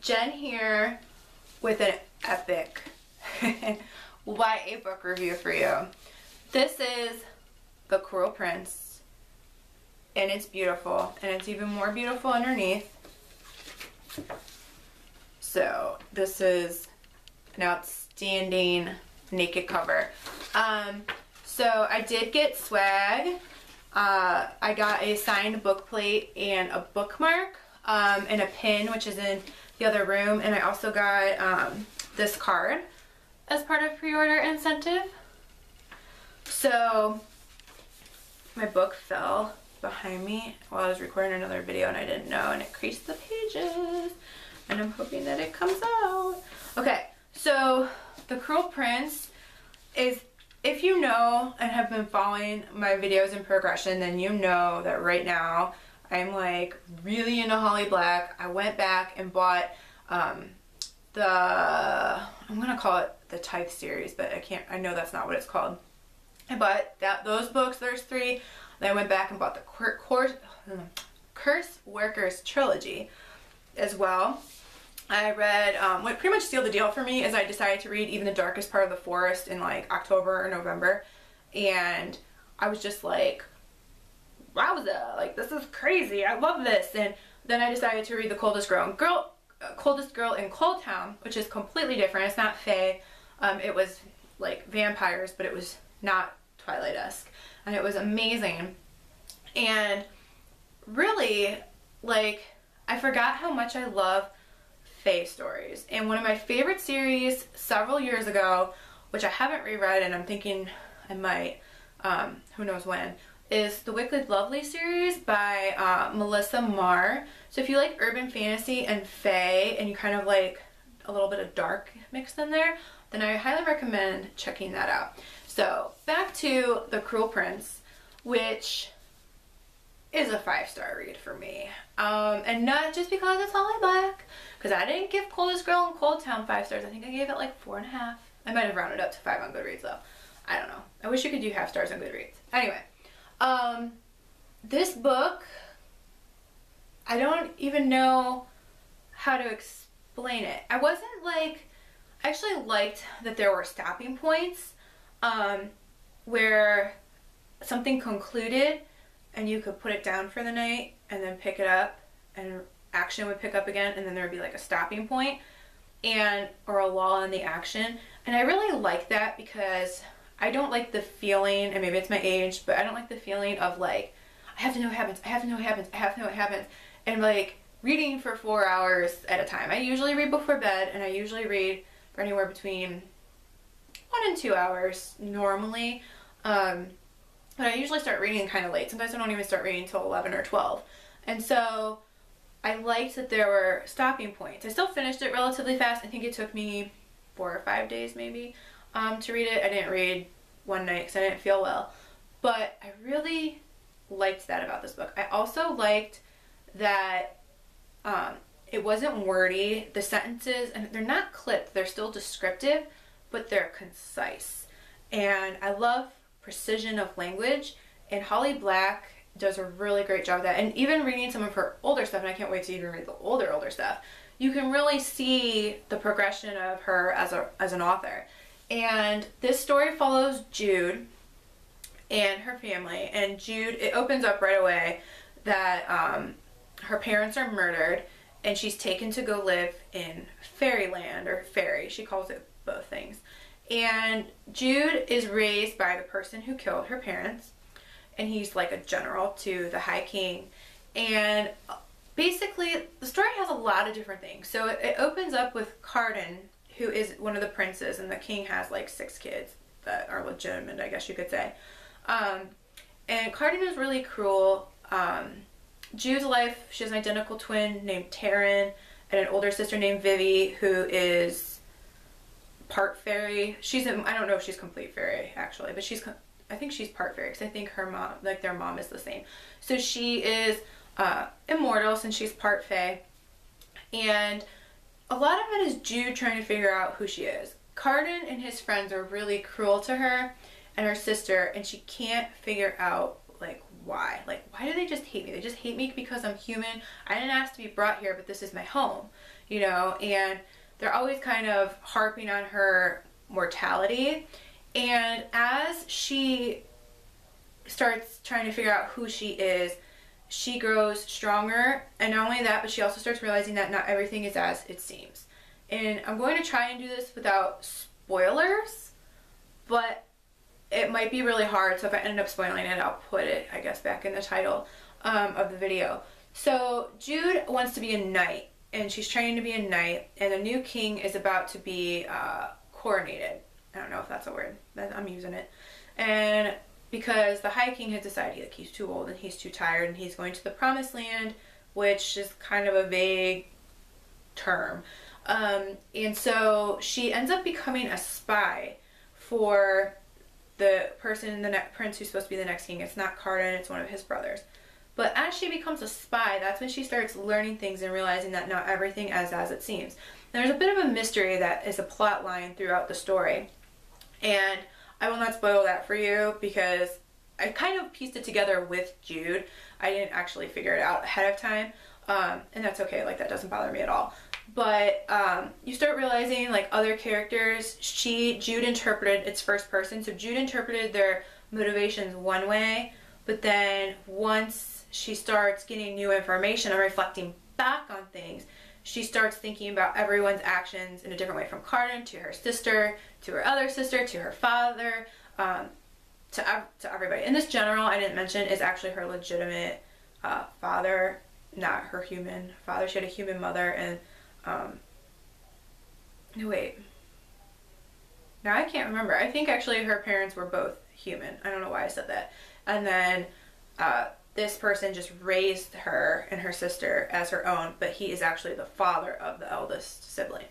Jen here with an epic YA book review for you. This is The Cruel Prince, and it's beautiful, and it's even more beautiful underneath. So this is an outstanding naked cover. So I did get swag. I got a signed book plate and a bookmark and a pin, which is in the other room, and I also got this card as part of pre-order incentive. So my book fell behind me while I was recording another video and I didn't know, and it creased the pages, and I'm hoping that it comes out. Okay, so The Cruel Prince is, if you know and have been following my videos in progression, then you know that right now I'm like really into Holly Black. I went back and bought I'm gonna call it the Tithe series, but I know that's not what it's called. I bought those books, there's 3. Then I went back and bought the Curse Workers trilogy as well. I read, what pretty much sealed the deal for me is I decided to read Even the Darkest Part of the Forest in like October or November, and I was just like, wowza, like this is crazy, I love this. And then I decided to read The Coldest Girl in Cold Town, which is completely different. It's not fae, it was like vampires, but it was not Twilight-esque, and it was amazing. And really, like, I forgot how much I love fae stories, and one of my favorite series several years ago, which I haven't reread and I'm thinking I might, who knows when, is the Wicked Lovely series by Melissa Marr. So if you like urban fantasy and fae, and you kind of like a little bit of dark mixed in there, then I highly recommend checking that out. So back to The Cruel Prince, which is a 5-star read for me, and not just because it's Holly Black, because I didn't give Coldest Girl in Cold Town 5 stars. I think I gave it like 4.5. I might have rounded up to 5 on Goodreads though. I don't know. I wish you could do half stars on Goodreads. Anyway, this book, I don't even know how to explain it. I actually liked that there were stopping points where something concluded and you could put it down for the night and then pick it up, and action would pick up again, and then there would be like a stopping point or a lull in the action. And I really like that because I don't like the feeling, and maybe it's my age, but I don't like the feeling of like, I have to know what happens, I have to know what happens, I have to know what happens, and like reading for 4 hours at a time. I usually read before bed, and I usually read for anywhere between 1 and 2 hours normally. But I usually start reading kind of late. Sometimes I don't even start reading until 11 or 12. And so I liked that there were stopping points. I still finished it relatively fast. I think it took me 4 or 5 days maybe to read it. I didn't read one night because I didn't feel well. But I really liked that about this book. I also liked that it wasn't wordy. The sentences, and they're not clipped, they're still descriptive, but they're concise. And I love precision of language, and Holly Black does a really great job of that. And even reading some of her older stuff, and I can't wait to even read the older stuff, you can really see the progression of her as an author. And this story follows Jude and her family, and Jude, it opens up right away that her parents are murdered, and she's taken to go live in Faerieland, or Fairy, she calls it both things. And Jude is raised by the person who killed her parents, and he's like a general to the High King. And basically the story has a lot of different things. So it opens up with Cardan, who is one of the princes, and the king has like 6 kids that are legitimate, I guess you could say. And Cardan is really cruel. Jude's life, she has an identical twin named Taryn, and an older sister named Vivi, who is part fairy. I don't know if she's complete fairy actually, but I think she's part fairy, because I think her mom, like their mom, is the same. So she is immortal since she's part fae, and a lot of it is Jude trying to figure out who she is. Cardan and his friends are really cruel to her and her sister, and she can't figure out like why. Like, why do they just hate me? They just hate me because I'm human. I didn't ask to be brought here, but this is my home. you know, and they're always kind of harping on her mortality. And as she starts trying to figure out who she is, she grows stronger. And not only that, but she also starts realizing that not everything is as it seems. And I'm going to try and do this without spoilers, but it might be really hard. So if I end up spoiling it, I'll put it, I guess, back in the title of the video. So Jude wants to be a knight, and she's training to be a knight, and a new king is about to be coronated. I don't know if that's a word, but I'm using it. And because the High King has decided like he's too old and he's too tired and he's going to the Promised Land, which is kind of a vague term. And so she ends up becoming a spy for the person, the prince who's supposed to be the next king. It's not Cardan, it's one of his brothers. But as she becomes a spy, that's when she starts learning things and realizing that not everything is as it seems. And there's a bit of a mystery that is a plot line throughout the story. And I will not spoil that for you because I kind of pieced it together with Jude. I didn't actually figure it out ahead of time. And that's okay, like that doesn't bother me at all. But you start realizing like other characters, Jude interpreted, it's first person, so Jude interpreted their motivations one way, but then once she starts getting new information and reflecting back on things, she starts thinking about everyone's actions in a different way, from Cardan to her sister, to her other sister, to her father, to everybody. And this general, I didn't mention, is actually her legitimate father, not her human father. She had a human mother, and no, wait. Now I can't remember. I think actually her parents were both human. I don't know why I said that. And then this person just raised her and her sister as her own, but he is actually the father of the eldest sibling.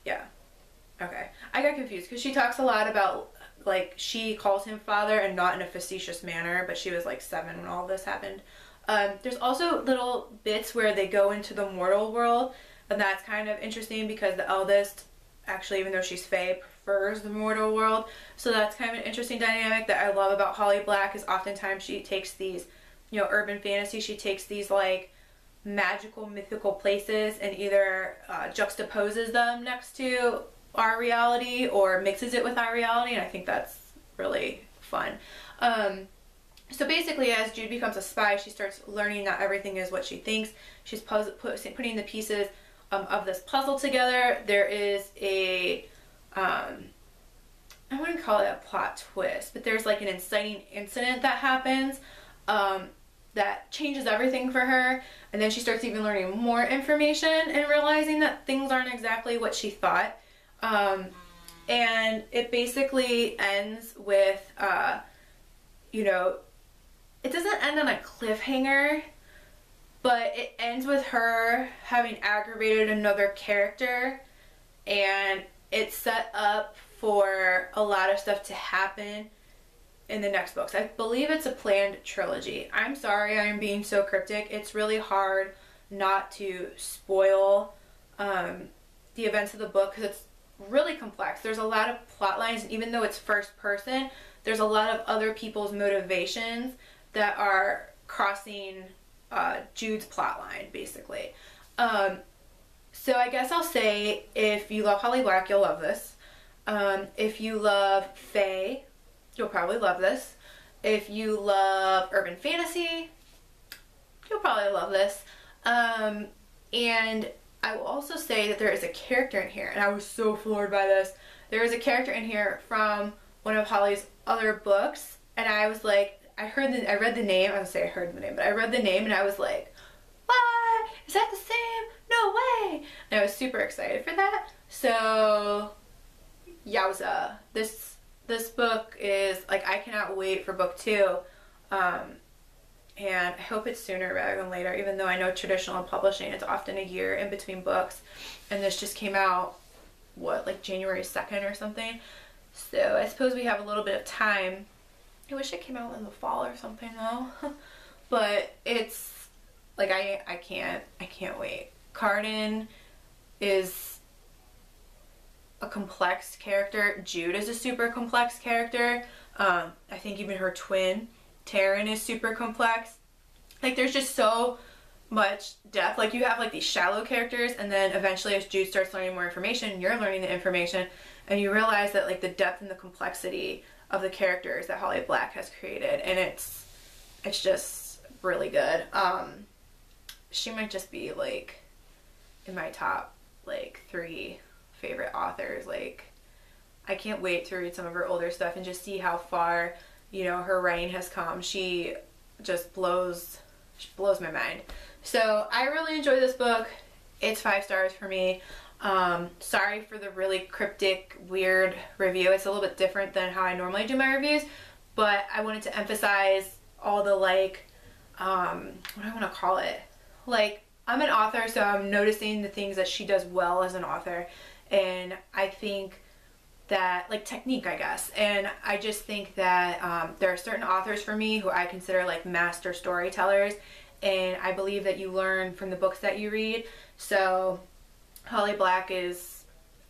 Yeah. Okay. I got confused because she talks a lot about, like, she calls him father and not in a facetious manner, but she was like 7 when all this happened. There's also little bits where they go into the mortal world, and that's kind of interesting because the eldest, actually, even though she's Fae, prefers the mortal world. So that's kind of an interesting dynamic that I love about Holly Black, is oftentimes she takes these, you know, urban fantasy, she takes these like magical, mythical places and either juxtaposes them next to our reality or mixes it with our reality, and I think that's really fun. So basically, as Jude becomes a spy, she starts learning that everything is what she thinks. She's putting the pieces of this puzzle together. There is a, I wouldn't call it a plot twist, but there's like an inciting incident that happens that changes everything for her. And then she starts even learning more information and realizing that things aren't exactly what she thought. And it basically ends with, you know, it doesn't end on a cliffhanger, but it ends with her having aggravated another character, and it's set up for a lot of stuff to happen in the next books. I believe it's a planned trilogy. I'm sorry I'm being so cryptic. It's really hard not to spoil the events of the book because it's really complex. There's a lot of plot lines, and even though it's first person, there's a lot of other people's motivations that are crossing Jude's plot line, basically. So I guess I'll say, if you love Holly Black, you'll love this. If you love Fae, you'll probably love this. If you love urban fantasy, you'll probably love this. And I will also say that there is a character in here, and I was so floored by this. There is a character in here from one of Holly's other books, and I was like, I read the name, I would say I heard the name, but I read the name and I was like, what? Is that the same? No way! And I was super excited for that. So, yowza. This book is, like, I cannot wait for book 2. And I hope it's sooner rather than later, even though I know traditional publishing, it's often a year in between books. And this just came out, what, like January 2nd or something? So I suppose we have a little bit of time. I wish it came out in the fall or something though. But it's, like, I can't wait. Cardan is a complex character. Jude is a super complex character. I think even her twin, Taryn, is super complex. Like, there's just so much depth. Like, you have like these shallow characters, and then eventually as Jude starts learning more information, you're learning the information, and you realize that like the depth and the complexity of the characters that Holly Black has created, and it's just really good. She might just be like in my top like 3 favorite authors. Like, I can't wait to read some of her older stuff and just see how far, you know, her writing has come. She just blows my mind. So I really enjoyed this book. It's 5 stars for me. Sorry for the really cryptic, weird review. It's a little bit different than how I normally do my reviews, but I wanted to emphasize all the like, what do I want to call it? Like, I'm an author, so I'm noticing the things that she does well as an author, and I think that, like, technique, I guess, and I just think that there are certain authors for me who I consider like master storytellers, and I believe that you learn from the books that you read. So Holly Black is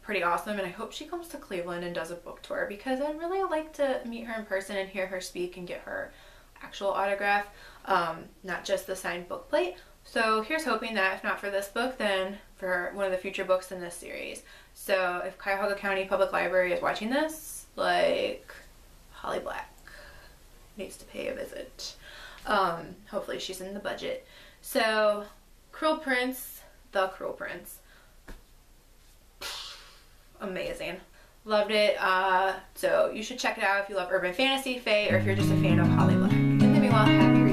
pretty awesome, and I hope she comes to Cleveland and does a book tour, because I'd really like to meet her in person and hear her speak and get her actual autograph, not just the signed book plate. So here's hoping that if not for this book, then for one of the future books in this series. So if Cuyahoga County Public Library is watching this, like, Holly Black needs to pay a visit. Hopefully she's in the budget. So Cruel Prince, The Cruel Prince. Amazing. Loved it. So you should check it out if you love urban fantasy, fae, or if you're just a fan of Holly Black. And then meanwhile, happy reading.